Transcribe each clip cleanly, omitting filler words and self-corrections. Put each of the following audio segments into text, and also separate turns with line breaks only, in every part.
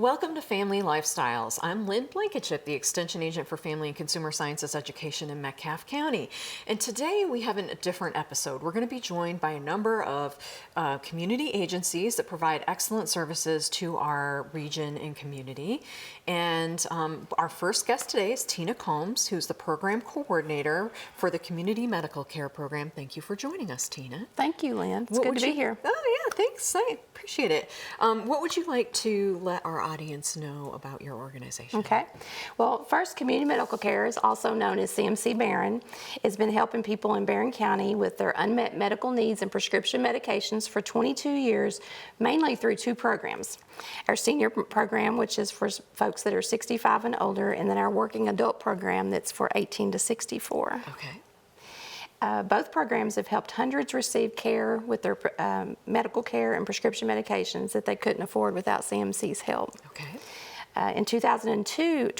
Welcome to Family Lifestyles. I'm Lynn Blankenship, the Extension Agent for Family and Consumer Sciences Education in Metcalfe County. And today we have a different episode. We're going to be joined by a number of community agencies that provide excellent services to our region and community. And our first guest today is Tina Combs, who's the Program Coordinator for the Community Medical Care Program. Thank you for joining us, Tina.
Thank you, Lynn. It's good to be here.
Oh, yeah, thanks. I appreciate it. What would you like to let our audience know about your organization?
Okay. Well, first, Community Medical Care is also known as CMC Barron. It's been helping people in Barron County with their unmet medical needs and prescription medications for 22 years, mainly through two programs. Our senior program, which is for folks that are 65 and older, and then our working adult program that's for 18 to 64.
Okay.
Both programs have helped hundreds receive care with their medical care and prescription medications that they couldn't afford without CMC's help.
Okay.
In 2022,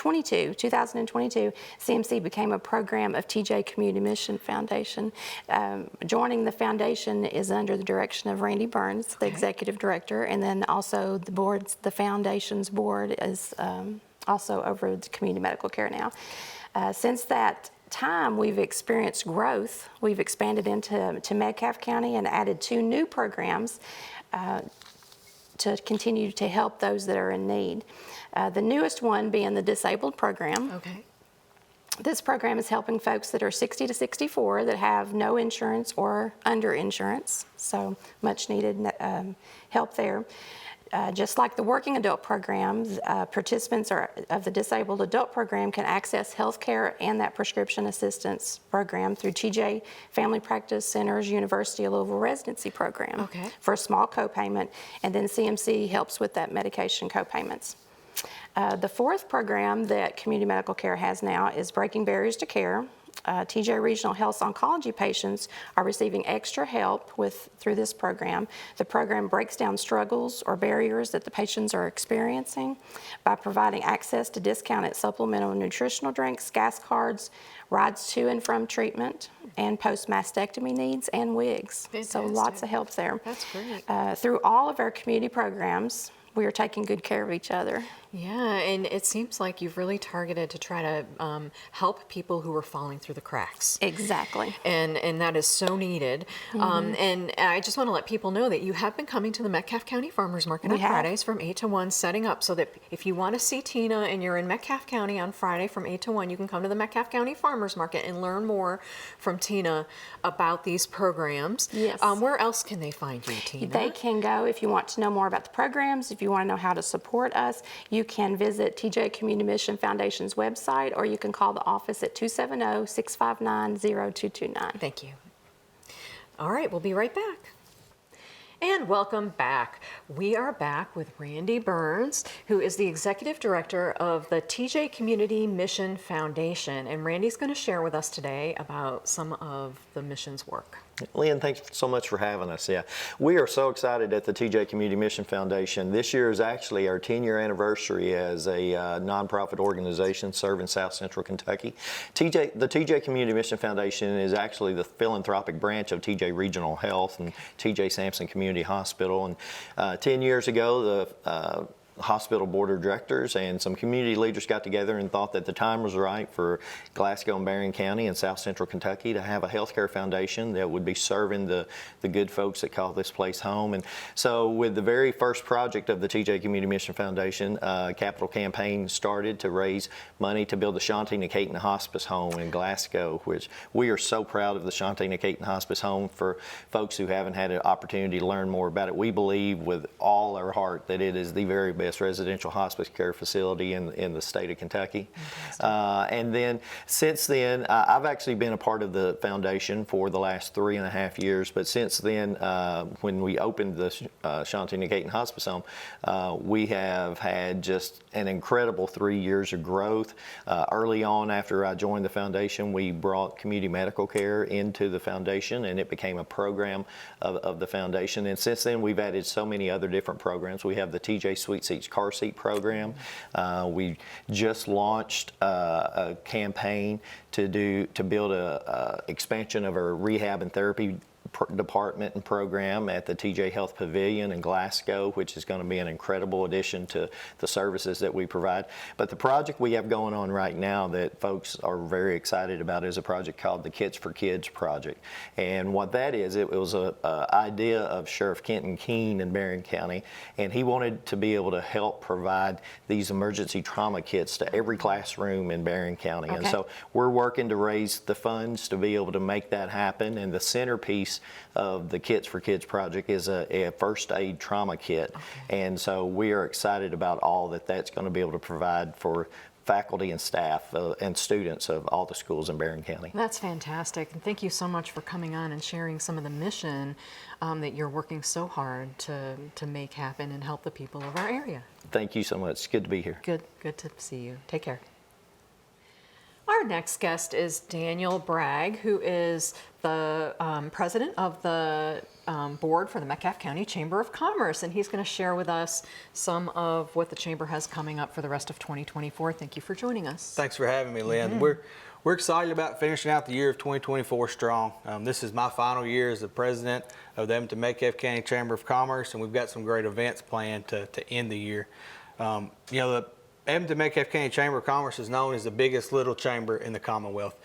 CMC became a program of TJ Community Mission Foundation. Joining the foundation is under the direction of Randy Burns, the executive director, and then also the foundation's board is also over the community medical care now. Since that time, we've experienced growth. We've expanded into Metcalfe County and added 2 new programs to continue to help those that are in need. The newest one being the disabled program.
Okay.
This program is helping folks that are 60 to 64 that have no insurance or under insurance, so much needed help there. Just like the working adult programs, participants of the disabled adult program can access health care and that prescription assistance program through TJ Family Practice Center's University of Louisville residency program for a small copayment, and then CMC helps with that medication copayments. The fourth program that Community Medical Care has now is Breaking Barriers to Care. TJ Regional Health Oncology patients are receiving extra help through this program. The program breaks down struggles or barriers that the patients are experiencing by providing access to discounted supplemental nutritional drinks, gas cards, rides to and from treatment, and post-mastectomy needs, and wigs.
Fantastic.
So lots of help there.
That's great.
Through all of our community programs, we are taking good care of each other.
Yeah, and it seems like you've really targeted to try to help people who are falling through the cracks.
Exactly.
And that is so needed. And I just want to let people know that you have been coming to the Metcalfe County Farmers Market on Fridays from 8 to 1, setting up so that if you want to see Tina and you're in Metcalfe County on Friday from 8 to 1, you can come to the Metcalfe County Farmers Market and learn more from Tina about these programs.
Yes.
Where else can they find you, Tina?
They can go, if you want to know more about the programs, if you want to know how to support us, you can visit TJ Community Mission Foundation's website, or you can call the office at 270-659-0229.
Thank you. All right, we'll be right back. And welcome back. We are back with Randy Burns, who is the Executive Director of the TJ Community Mission Foundation. And Randy's going to share with us today about some of the mission's work.
Lynn, thanks so much for having us. Yeah, we are so excited at the TJ Community Mission Foundation. This year is actually our 10-year anniversary as a nonprofit organization serving South Central Kentucky. The TJ Community Mission Foundation is actually the philanthropic branch of TJ Regional Health and TJ Sampson Community Hospital. And 10 years ago, the hospital board of directors and some community leaders got together and thought that the time was right for Glasgow and Barron County and South Central Kentucky to have a healthcare foundation that would be serving the good folks that call this place home. And so with the very first project of the TJ Community Mission Foundation, a capital campaign started to raise money to build the Shantina Caton Hospice Home in Glasgow, which we are so proud of the Shantina Caton Hospice Home. For folks who haven't had an opportunity to learn more about it, we believe with all our heart that it is the very best residential hospice care facility in the state of Kentucky. And then since then, I've actually been a part of the foundation for the last 3.5 years, but since then, when we opened the Shantina Caton Hospice Home, we have had just an incredible 3 years of growth. Early on, after I joined the foundation, we brought community medical care into the foundation, and it became a program of the foundation. And since then, we've added so many other different programs. We have the TJ Sweet Seats car seat program. We just launched a campaign to build a expansion of our rehab and therapy department and program at the TJ Health Pavilion in Glasgow, which is going to be an incredible addition to the services that we provide. But the project we have going on right now that folks are very excited about is a project called the Kits for Kids project. And what that is, it was an idea of Sheriff Kenton Keene in Barron County, and he wanted to be able to help provide these emergency trauma kits to every classroom in Barron County.
Okay.
And so we're working to raise the funds to be able to make that happen. And the centerpiece of the Kits for Kids project is a first aid trauma kit. Okay. And so we are excited about all that that's going to be able to provide for faculty and staff and students of all the schools in Barron County.
That's fantastic, and thank you so much for coming on and sharing some of the mission that you're working so hard to make happen and help the people of our area.
Thank you so much. It's good to be here.
Good to see you. Take care. Our next guest is Daniel Bragg, who is the president of the board for the Metcalfe County Chamber of Commerce, and he's going to share with us some of what the Chamber has coming up for the rest of 2024. Thank you for joining us.
Thanks for having me, Lynn. We're excited about finishing out the year of 2024 strong. This is my final year as the president of the Metcalfe County Chamber of Commerce, and we've got some great events planned to end the year. The Metcalfe County Chamber of Commerce is known as the biggest little chamber in the Commonwealth.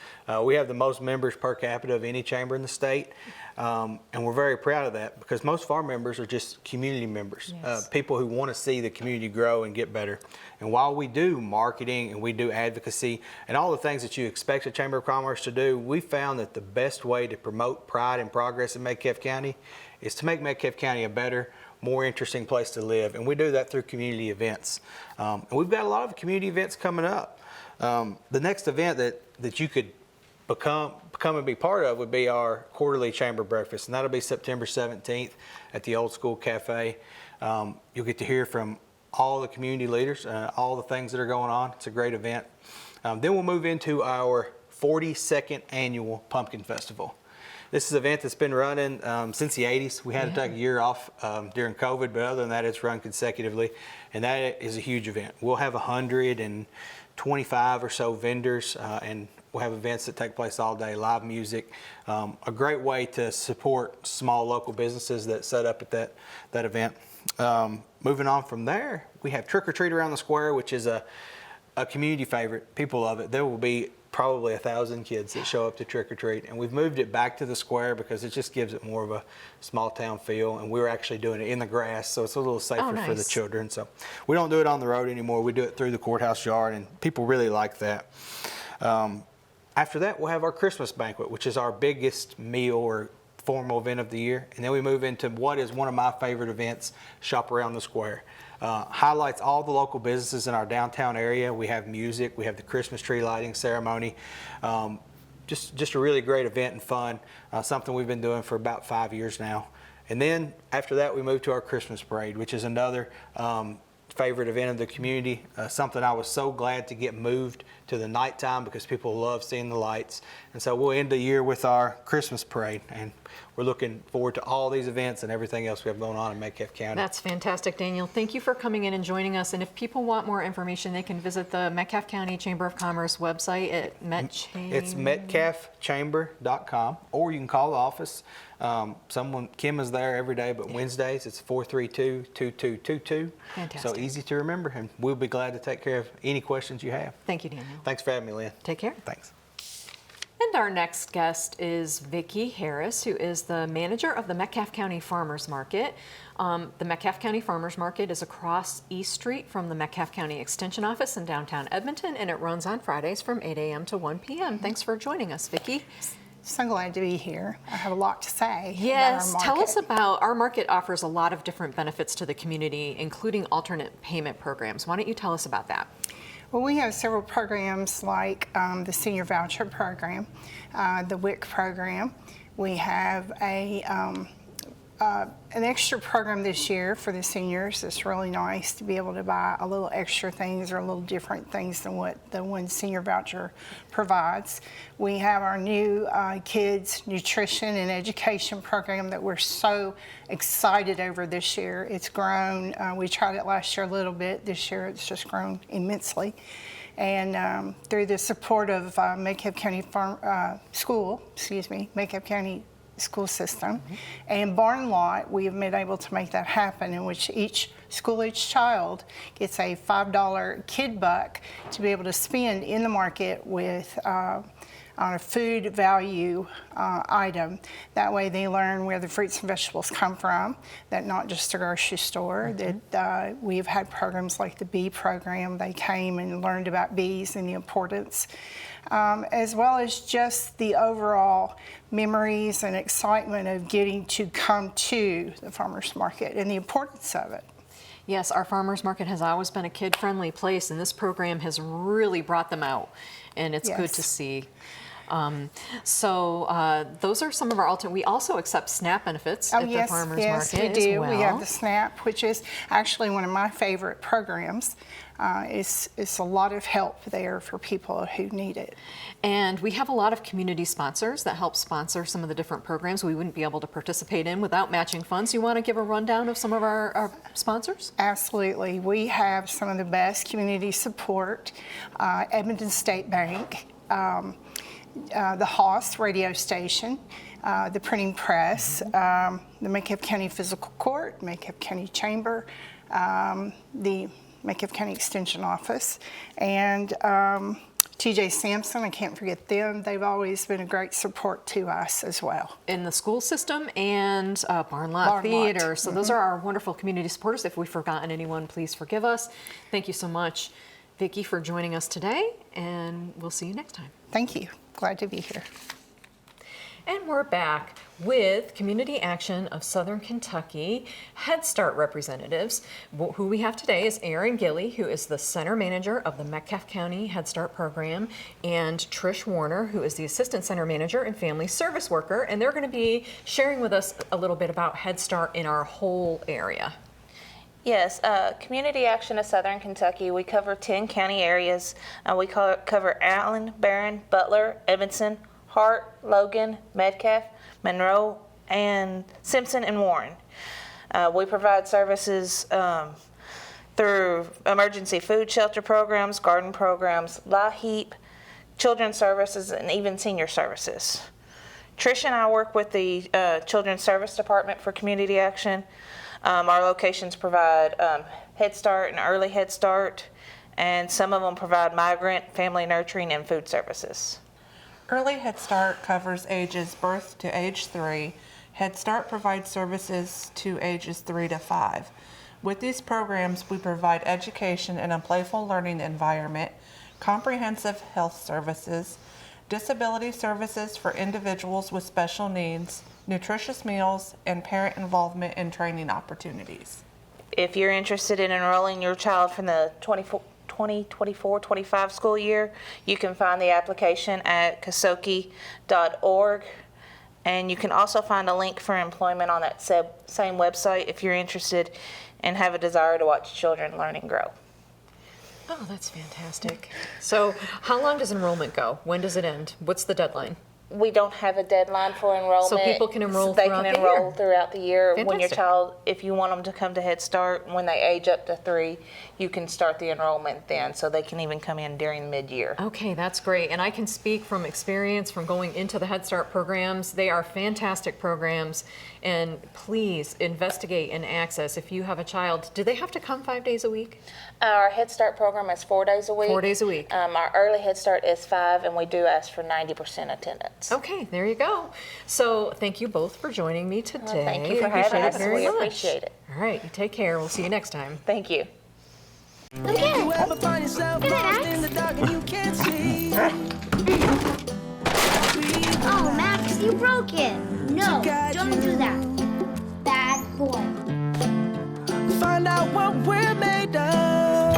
We have the most members per capita of any chamber in the state, and we're very proud of that because most of our members are just community members,
Yes.
people who want to see the community grow and get better. And while we do marketing and we do advocacy and all the things that you expect a Chamber of Commerce to do, we found that the best way to promote pride and progress in Metcalfe County is to make Metcalfe County a better, more interesting place to live, and we do that through community events. And we've got a lot of community events coming up. The next event that you could become and be part of would be our quarterly chamber breakfast, and that'll be September 17th at the Old School Cafe. You'll get to hear from all the community leaders, all the things that are going on. It's a great event. Then we'll move into our 42nd annual Pumpkin Festival. This is an event that's been running since the 80s. We had to take a year off during COVID, but other than that, it's run consecutively, and that is a huge event. We'll have 125 or so vendors, and we'll have events that take place all day, live music, a great way to support small local businesses that set up at that event. Moving on from there, we have Trick or Treat Around the Square, which is a community favorite. People love it. There will be probably 1,000 kids that show up to trick or treat, and we've moved it back to the square because it just gives it more of a small town feel, and we're actually doing it in the grass, so it's a little safer for the children. So we don't do it on the road anymore. We do it through the courthouse yard, and people really like that. After that, we'll have our Christmas banquet, which is our biggest meal or formal event of the year, and then we move into what is one of my favorite events, Shop Around the Square. Highlights all the local businesses in our downtown area. We have music, we have the Christmas tree lighting ceremony. Just a really great event and fun, something we've been doing for about 5 years now. And then after that, we move to our Christmas parade, which is another favorite event of the community, something I was so glad to get moved to the nighttime because people love seeing the lights. And so we'll end the year with our Christmas parade, and we're looking forward to all these events and everything else we have going on in Metcalfe County.
That's fantastic, Daniel. Thank you for coming in and joining us. And if people want more information, they can visit the Metcalfe County Chamber of Commerce website at
It's metcalfechamber.com, or you can call the office. Kim is there every day, but Wednesdays it's 432-2222.
Fantastic.
So easy to remember, and we'll be glad to take care of any questions you have.
Thank you, Daniel.
Thanks for having me, Lynn.
Take care.
Thanks.
And our next guest is Vicki Harris, who is the manager of the Metcalfe County Farmers Market. The Metcalfe County Farmers Market is across East Street from the Metcalfe County Extension Office in downtown Edmonton, and it runs on Fridays from 8 a.m. to 1 p.m. Thanks for joining us, Vicki.
So glad to be here. I have a lot to say.
Yes,
about our
tell
market.
us about our market. Offers a lot of different benefits to the community, including alternate payment programs. Why don't you tell us about that?
Well, we have several programs like the Senior Voucher Program, the WIC program. We have an extra program this year for the seniors. It's really nice to be able to buy a little extra things or a little different things than what the one Senior Voucher provides. We have our new kids nutrition and education program that we're so excited over this year. It's grown. We tried it last year a little bit. This year it's just grown immensely. And through the support of Metcalfe County Metcalfe County school system. And Barn Lot, we have been able to make that happen, in which each school-age child gets a $5 kid buck to be able to spend in the market with on a food value item. That way they learn where the fruits and vegetables come from, that not just a grocery store, that we've had programs like the bee program. They came and learned about bees and the importance, as well as just the overall memories and excitement of getting to come to the farmers market and the importance of it.
Yes, our farmers market has always been a kid-friendly place, and this program has really brought them out, and it's good to see. Those are some of our alternate. We also accept SNAP benefits at the farmers market
we do.
as well.
We have the SNAP, which is actually one of my favorite programs. It's a lot of help there for people who need it.
And we have a lot of community sponsors that help sponsor some of the different programs we wouldn't be able to participate in without matching funds. You want to give a rundown of some of our sponsors?
Absolutely. We have some of the best community support. Edmonton State Bank, the Haas radio station, the printing press, the Metcalfe County Physical Court, Metcalfe County Chamber, the Metcalfe County Extension Office, and TJ Sampson, I can't forget them. They've always been a great support to us as well.
In the school system and Barn Lot Theater. So those are our wonderful community supporters. If we've forgotten anyone, please forgive us. Thank you so much, Vicki, for joining us today, and we'll see you next time.
Thank you. Glad to be here.
And we're back with Community Action of Southern Kentucky Head Start representatives. Who we have today is Erin Gilly, who is the Center Manager of the Metcalfe County Head Start Program, and Trish Warner, who is the Assistant Center Manager and Family Service Worker. And they're going to be sharing with us a little bit about Head Start in our whole area.
Yes, Community Action of Southern Kentucky, we cover 10 county areas. We cover Allen, Barron, Butler, Evanston, Hart, Logan, Metcalfe, Monroe, and Simpson and Warren. We provide services through emergency food shelter programs, garden programs, LIHEAP, children's services, and even senior services. Trish and I work with the Children's Service Department for Community Action. Our locations provide Head Start and Early Head Start, and some of them provide migrant, family nurturing, and food services.
Early Head Start covers ages birth to age 3. Head Start provides services to ages 3 to 5. With these programs, we provide education in a playful learning environment, comprehensive health services, disability services for individuals with special needs, nutritious meals, and parent involvement in training opportunities.
If you're interested in enrolling your child from the 2024-25 school year, you can find the application at kasoki.org, and you can also find a link for employment on that same website if you're interested and have a desire to watch children learn and grow.
Oh, that's fantastic. So how long does enrollment go? When does it end? What's the deadline?
We don't have a deadline for enrollment.
So people can enroll
They
throughout
can
the
enroll
year.
throughout the year. When your
Fantastic.
child, if you want them to come to Head Start, when they age up to 3, you can start the enrollment then, so they can even come in during mid-year.
Okay, that's great. And I can speak from experience from going into the Head Start programs. They are fantastic programs. And please investigate and access if you have a child. Do they have to come 5 days a week?
Our Head Start program is 4 days a week.
4 days a week.
Our Early Head Start is 5, and we do ask for 90% attendance.
Okay, there you go. So thank you both for joining me today.
Thank you for
I
having
appreciate
us.
it very
We
much.
appreciate it.
All right, you take care. We'll see you next time.
Thank you.
Look at it. Look at it. Oh, Max, you broke it. No, don't do that. Bad boy.
Find out what we're made of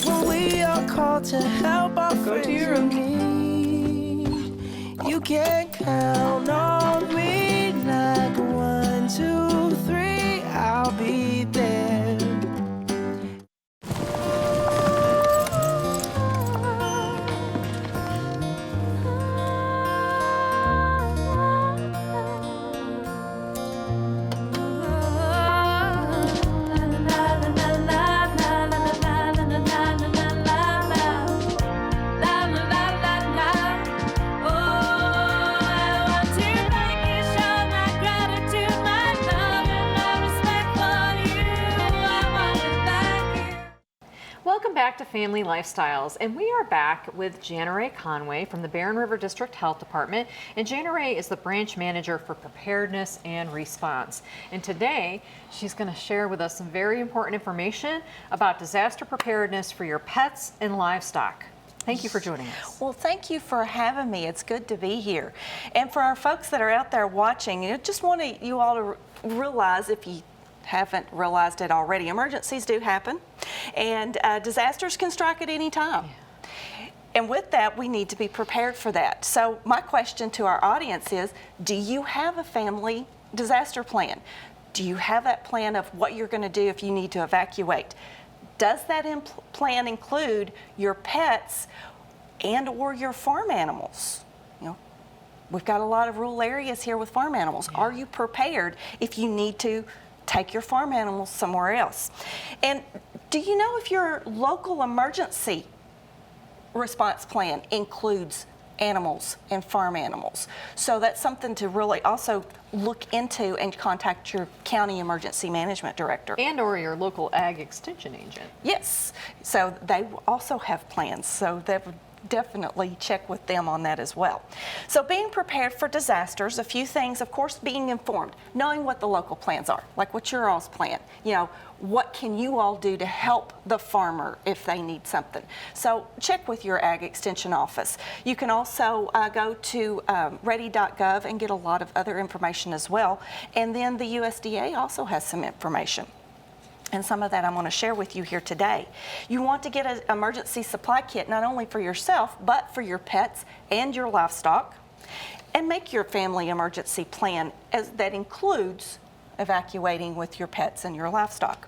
when we are called to help our friends in need. You can count on me like 1, 2, 3. I'll be there.
Oh, I want to thank you.
Welcome back to Family Lifestyles, and we are back with Jana Ray Conway from the Barren River District Health Department, and Jana Ray is the branch manager for preparedness and response. And today, she's going to share with us some very important information about disaster preparedness for your pets and livestock. Thank you for joining us.
Well, thank you for having me. It's good to be here. And for our folks that are out there watching, I just want you all to realize, if you haven't realized it already, emergencies do happen, and disasters can strike at any time. Yeah. And with that, we need to be prepared for that. So my question to our audience is, do you have a family disaster plan? Do you have that plan of what you're going to do if you need to evacuate? Does that plan include your pets and or your farm animals? You know, we've got a lot of rural areas here with farm animals. Yeah. Are you prepared if you need to take your farm animals somewhere else? And do you know if your local emergency response plan includes animals and farm animals? So that's something to really also look into and contact your county emergency management director.
And or your local ag extension agent.
Yes, so they also have plans, so that would definitely check with them on that as well. So being prepared for disasters, a few things, of course, being informed, knowing what the local plans are, like what's your all's plan, you know, what can you all do to help the farmer if they need something. So check with your ag extension office. You can also go to ready.gov and get a lot of other information as well. And then the USDA also has some information. And some of that I'm going to share with you here today. You want to get an emergency supply kit not only for yourself, but for your pets and your livestock. And make your family emergency plan that includes evacuating with your pets and your livestock.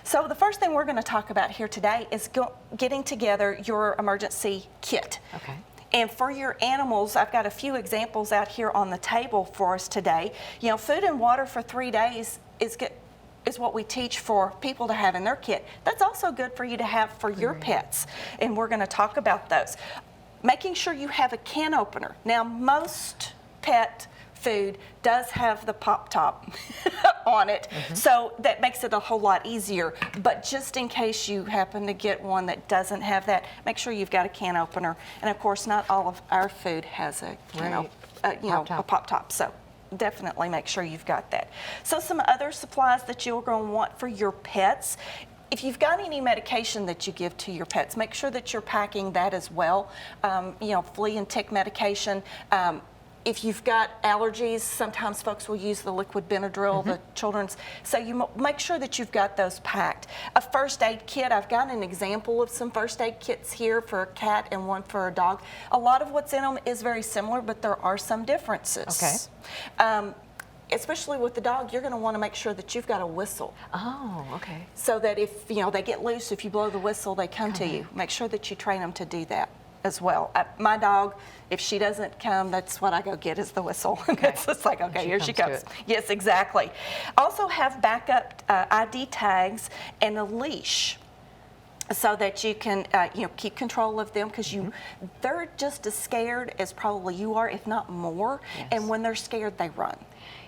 So the first thing we're going to talk about here today is getting together your emergency kit.
Okay.
And for your animals, I've got a few examples out here on the table for us today. You know, food and water for 3 days is what we teach for people to have in their kit. That's also good for you to have for your pets, and we're going to talk about those. Making sure you have a can opener. Now, most pet food does have the pop top on it, so that makes it a whole lot easier. But just in case you happen to get one that doesn't have that, make sure you've got a can opener. And of course, not all of our food has a a pop top. So definitely make sure you've got that. So some other supplies that you're going to want for your pets. If you've got any medication that you give to your pets, make sure that you're packing that as well. Flea and tick medication. If you've got allergies, sometimes folks will use the liquid Benadryl, the children's. So you make sure that you've got those packed. A first aid kit, I've got an example of some first aid kits here for a cat and one for a dog. A lot of what's in them is very similar, but there are some differences. Okay. Especially with the dog, you're going to want to make sure that you've got a whistle.
Oh, okay.
So that if they get loose, if you blow the whistle, they come to you. Make sure that you train them to do that as well. My dog, if she doesn't come, that's what I go get is the whistle. Okay. It's like, okay, here she comes. Yes, exactly. Also have backup ID tags and a leash so that you can keep control of them, because they're just as scared as probably you are, if not more. Yes. And when they're scared, they run.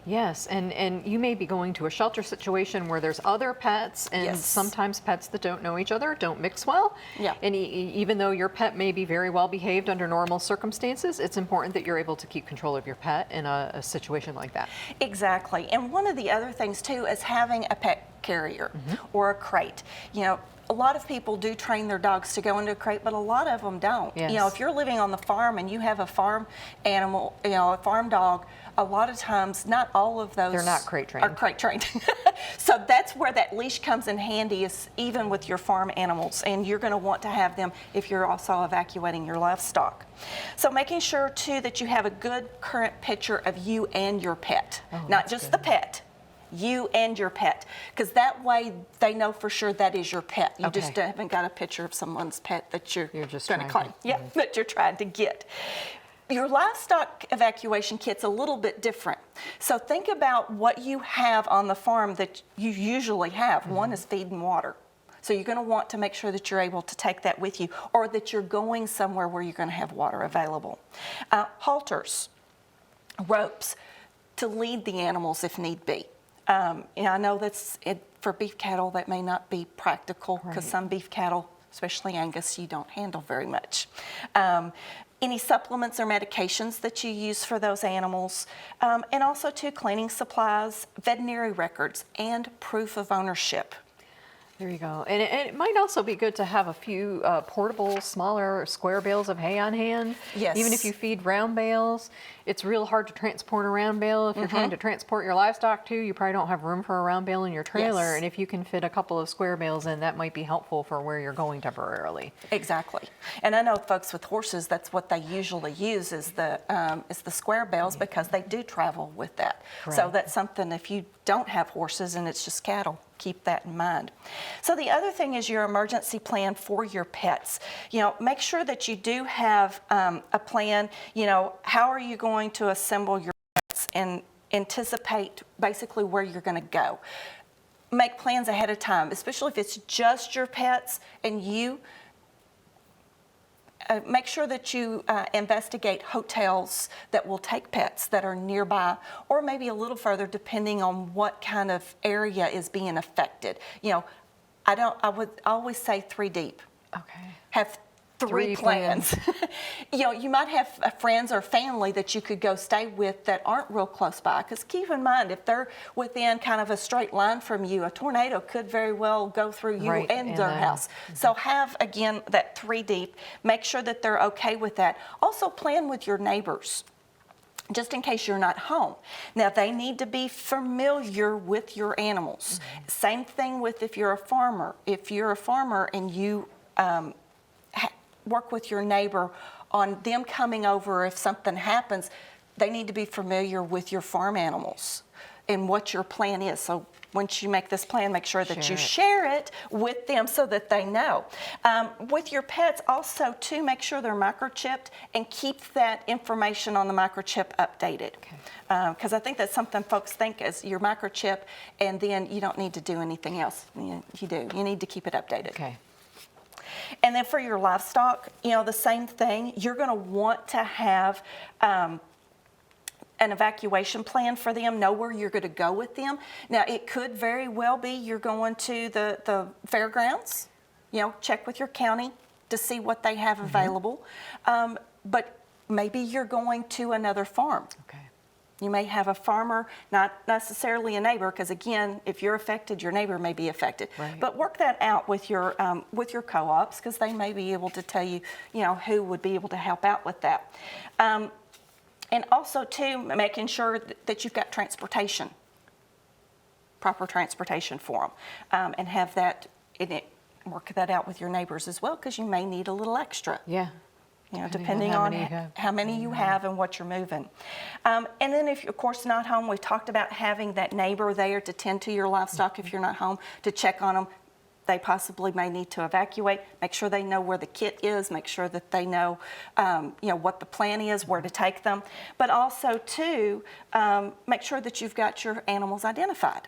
Yes, and you may be going to a shelter situation where there's other pets, and sometimes pets that don't know each other don't mix well. Yeah. And even though your pet may be very well behaved under normal circumstances, it's important that you're able to keep control of your pet in a situation like that. Exactly.
And one of the other things too is having a pet carrier or a crate. A lot of people do train their dogs to go into a crate, but a lot of them don't. Yes. If you're living on the farm and you have a farm animal, a farm dog, a lot of times, not all of those
they're not crate trained.
Are crate trained. So that's where that leash comes in handy, is even with your farm animals, and you're going to want to have them if you're also evacuating your livestock. So making sure too that you have a good current picture of you and your pet, not just the pet. You and your pet, because that way they know for sure that is your pet. You just haven't got a picture of someone's pet that you're just going to claim. That you're trying to get. Your livestock evacuation kit's a little bit different. So think about what you have on the farm that you usually have. One is feed and water. So you're going to want to make sure that you're able to take that with you, or that you're going somewhere where you're going to have water available. Halters, ropes to lead the animals if need be. I know for beef cattle that may not be practical, because some beef cattle especially Angus, you don't handle very much. Any supplements or medications that you use for those animals, and also too, cleaning supplies, veterinary records, and proof of ownership.
There you go. And it might also be good to have a few portable, smaller square bales of hay on hand.
Yes.
Even if you feed round bales, it's real hard to transport a round bale. If you're trying to transport your livestock too, you probably don't have room for a round bale in your trailer.
Yes.
And if you can fit a couple of square bales in, that might be helpful for where you're going temporarily.
Exactly. And I know folks with horses, that's what they usually use is the square bales because they do travel with that. So
Correct.
that's something, if you don't have horses and it's just cattle, keep that in mind. So the other thing is your emergency plan for your pets. You know, make sure that you do have a plan. You know, how are you going to assemble your pets and anticipate basically where you're going to go. Make plans ahead of time, especially if it's just your pets and you. Make sure that you investigate hotels that will take pets that are nearby or maybe a little further depending on what kind of area is being affected. You know, I would always say 3 deep.
Okay.
Have three plans. You know, you might have friends or family that you could go stay with that aren't real close by, because keep in mind, if they're within kind of a straight line from you, a tornado could very well go through you
Right,
and
and
their house. So have, again, that 3 deep. Make sure that they're okay with that. Also plan with your neighbors, just in case you're not home. Now, they need to be familiar with your animals. Same thing with if you're a farmer. If you're a farmer and you work with your neighbor on them coming over if something happens, they need to be familiar with your farm animals and what your plan is. So once you make this plan, make sure that you share it with them so that they know. With your pets also too, make sure they're microchipped and keep that information on the microchip updated. Because I think that's something folks think is your microchip and then you don't need to do anything else. You do. You need to keep it updated.
Okay.
And then for your livestock, you know, the same thing. You're going to want to have an evacuation plan for them, know where you're going to go with them. Now, it could very well be you're going to the fairgrounds, you know, check with your county to see what they have available. But maybe you're going to another farm.
Okay.
You may have a farmer, not necessarily a neighbor, because again, if you're affected, your neighbor may be affected.
Right.
But work that out with your co-ops, because they may be able to tell you, you know, who would be able to help out with that. And also too, making sure that you've got transportation, proper transportation for them, and have that in it. Work that out with your neighbors as well, because you may need a little extra.
Yeah.
You know, depending on how many you have and what you're moving. And then if you're, of course, not home, we talked about having that neighbor there to tend to your livestock if you're not home, to check on them. They possibly may need to evacuate. Make sure they know where the kit is. Make sure that they know, you know, what the plan is, where to take them. But also, too, make sure that you've got your animals identified.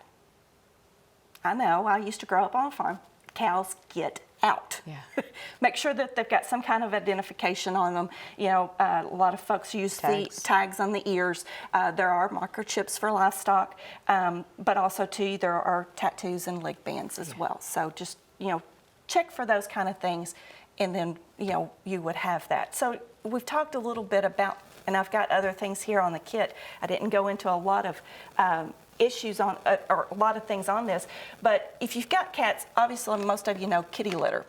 I know, I used to grow up on a farm. Cows get out.
Yeah.
Make sure that they've got some kind of identification on them. You know, a lot of folks use the tags on the ears. There are microchips for livestock, but also too, there are tattoos and leg bands as well. So just, you know, check for those kind of things, and then, you know, you would have that. So we've talked a little bit about, and I've got other things here on the kit. I didn't go into a lot of issues on, or a lot of things on this, but if you've got cats, obviously most of you know kitty litter.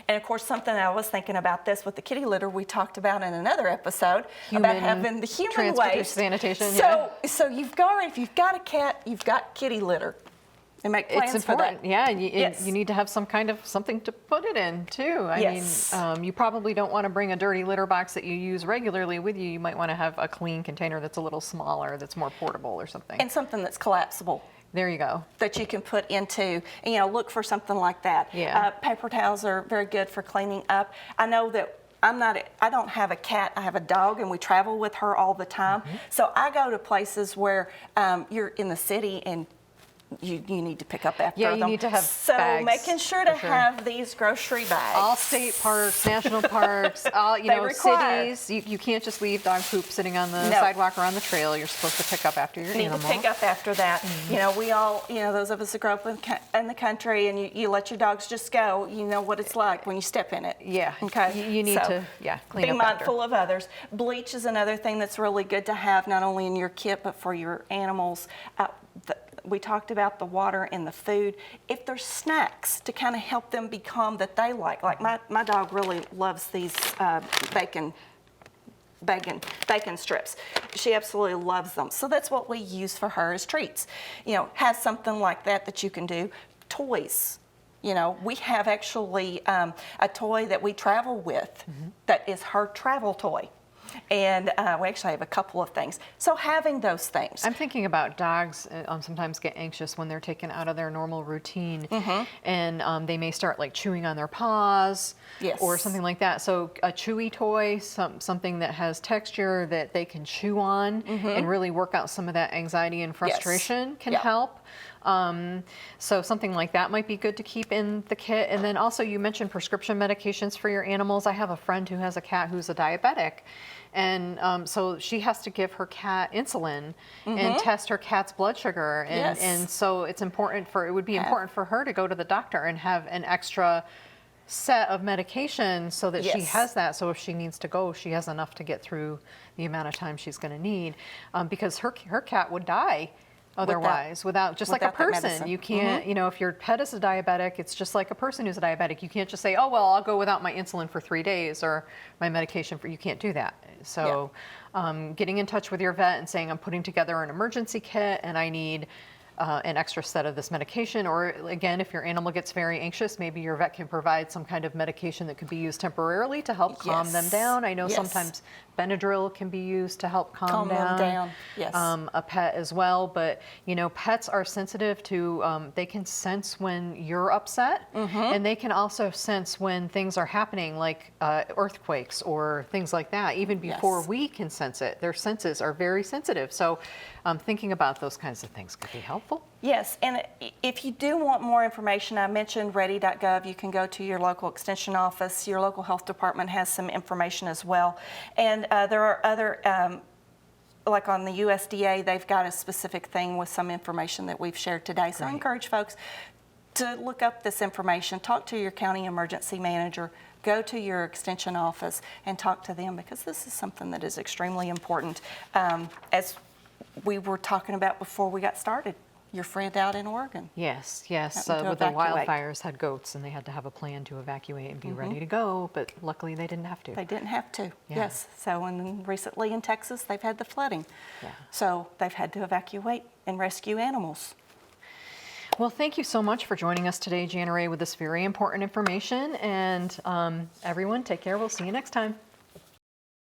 And of course, something I was thinking about this with the kitty litter, we talked about in another episode about having the human waste.
Sanitation,
so you've got, if you've got a cat, you've got kitty litter. And make plans
it's
for
important.
that.
Yeah, you need to have some kind of something to put it in too. I mean, you probably don't want to bring a dirty litter box that you use regularly with you. You might want to have a clean container that's a little smaller, that's more portable or something.
And something that's collapsible.
There you go.
That you can put into, you know, look for something like that.
Yeah.
Paper towels are very good for cleaning up. I know that I don't have a cat, I have a dog, and we travel with her all the time. So I go to places where you're in the city and you need to pick up after
Yeah,
them.
you need to have
so
bags,
making sure to
for sure.
have these grocery bags.
All state parks, national parks, all
require.
cities. You can't just leave dog poop sitting on the
No.
sidewalk or on the trail. You're supposed to pick up after your
need
animal.
to pick up after that. You know, we all, those of us that grow up in the country and you let your dogs just go, you know what it's like when you step in it.
Yeah.
Okay.
You need to clean
be
up
mindful of others. Bleach is another thing that's really good to have, not only in your kit, but for your animals. We talked about the water and the food. If there's snacks to kind of help them become that they like my dog really loves these bacon strips. She absolutely loves them. So that's what we use for her as treats. Have something like that you can do. Toys. We have actually a toy that we travel with that is her travel toy. And we actually have a couple of things. So having those things.
I'm thinking about dogs sometimes get anxious when they're taken out of their normal routine, and they may start like chewing on their paws or something like that. So a chewy toy, something that has texture that they can chew on and really work out some of that anxiety and frustration can help. So something like that might be good to keep in the kit. And then also you mentioned prescription medications for your animals. I have a friend who has a cat who's a diabetic. And so she has to give her cat insulin and test her cat's blood sugar. And so it would be important for her to go to the doctor and have an extra set of medication so that she has that. So if she needs to go, she has enough to get through the amount of time she's going to need, because her cat would die otherwise without like a person. You can't, if your pet is a diabetic, it's just like a person who's a diabetic. You can't just say, oh, well, I'll go without my insulin for 3 days or my medication you can't do that. So getting in touch with your vet and saying, I'm putting together an emergency kit and I need an extra set of this medication. Or again, if your animal gets very anxious, maybe your vet can provide some kind of medication that could be used temporarily to help calm them down. I know sometimes Benadryl can be used to help calm them down.
Yes.
A pet as well, but pets are sensitive to, they can sense when you're upset, and they can also sense when things are happening, like earthquakes or things like that, even before we can sense it. Their senses are very sensitive. So thinking about those kinds of things could be helpful.
Yes, and if you do want more information, I mentioned ready.gov. You can go to your local extension office. Your local health department has some information as well. And there are other, like on the USDA, they've got a specific thing with some information that we've shared today. So I encourage folks to look up this information, talk to your county emergency manager, go to your extension office and talk to them, because this is something that is extremely important. As we were talking about before we got started, your friend out in Oregon.
Yes.
Having
With
to
the
evacuate.
wildfires had goats and they had to have a plan to evacuate and be ready to go, but luckily they didn't have to.
They didn't have to,
Yeah.
yes. So, and then recently in Texas, they've had the flooding.
Yeah.
So they've had to evacuate and rescue animals.
Well, thank you so much for joining us today, Jana Ray, with this very important information. And everyone, take care. We'll see you next time.